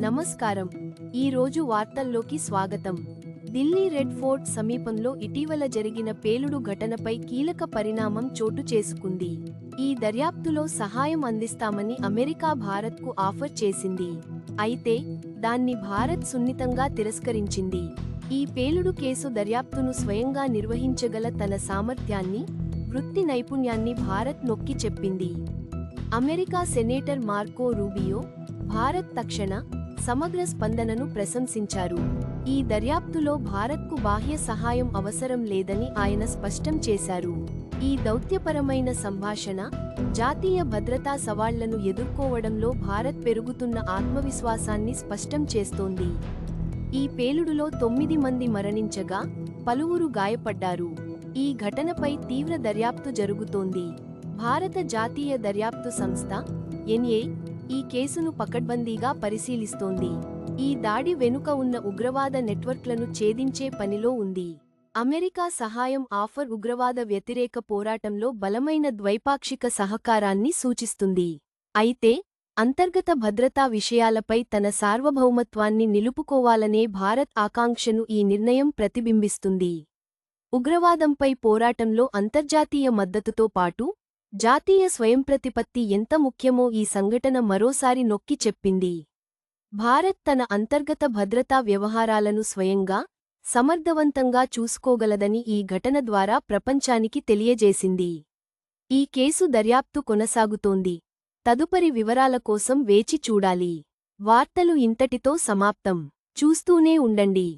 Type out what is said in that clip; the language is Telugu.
నమస్కారం. ఈ రోజు వార్తల్లోకి స్వాగతం. ఢిల్లీ రెడ్ ఫోర్ట్ సమీపంలో ఇటీవల జరిగిన పేలుడు ఘటనపై కీలక పరిణామం చోటు చేసుకుంది. ఈ దర్యాప్తులో సహాయం అందిస్తామని అమెరికా భారత్కు ఆఫర్ చేసింది. అయితే దాన్ని భారత్ సున్నితంగా తిరస్కరించింది. ఈ పేలుడు కేసు దర్యాప్తును స్వయంగా నిర్వహించగల తన సామర్థ్యాన్ని, వృత్తి నైపుణ్యాన్ని భారత్ నొక్కి చెప్పింది. America senator Marco Rubio Bharat తక్షణ, సమగ్ర స్పందనను ప్రశంసించారు. ఈ దర్యాప్తులో భారత్కు బాహ్య సహాయం అవసరం లేదని ఆయన స్పష్టం చేశారు. ఈ దౌత్యపరమైన సంభాషణ, జాతీయ భద్రతా సవాళ్లను ఎదుర్కోవడంలో భారత్ పెరుగుతున్న ఆత్మవిశ్వాసాన్ని స్పష్టం చేస్తోంది. ఈ పేలుడులో 9 మంది మరణించగా, పలువురు గాయపడ్డారు. ఈ ఘటనపై తీవ్ర దర్యాప్తు జరుగుతోంది. భారత జాతీయ దర్యాప్తు సంస్థ ఎన్ఏ ఈ కేసును పకడ్బందీగా పరిశీలిస్తోంది. ఈ దాడి వెనుక ఉన్న ఉగ్రవాద నెట్వర్క్లను ఛేదించే పనిలో ఉంది. అమెరికా సహాయం ఆఫర్ ఉగ్రవాద వ్యతిరేక పోరాటంలో బలమైన ద్వైపాక్షిక సహకారాన్ని సూచిస్తుంది. అయితే అంతర్గత భద్రతా విషయాలపై తన సార్వభౌమత్వాన్ని నిలుపుకోవాలనే భారత్ ఆకాంక్షను ఈ నిర్ణయం ప్రతిబింబిస్తుంది. ఉగ్రవాదంపై పోరాటంలో అంతర్జాతీయ మద్దతుతో పాటు జాతీయ స్వయంప్రతిపత్తి ఎంత ముఖ్యమో ఈ సంఘటన మరోసారి నొక్కి చెప్పింది. భారత్ తన అంతర్గత భద్రతా వ్యవహారాలను స్వయంగా, సమర్థవంతంగా చూసుకోగలదని ఈ ఘటన ద్వారా ప్రపంచానికి తెలియజేసింది. ఈ కేసు దర్యాప్తు కొనసాగుతోంది. తదుపరి వివరాల కోసం వేచి చూడాలి. వార్తలు ఇంతటితో సమాప్తం. చూస్తూనే ఉండండి.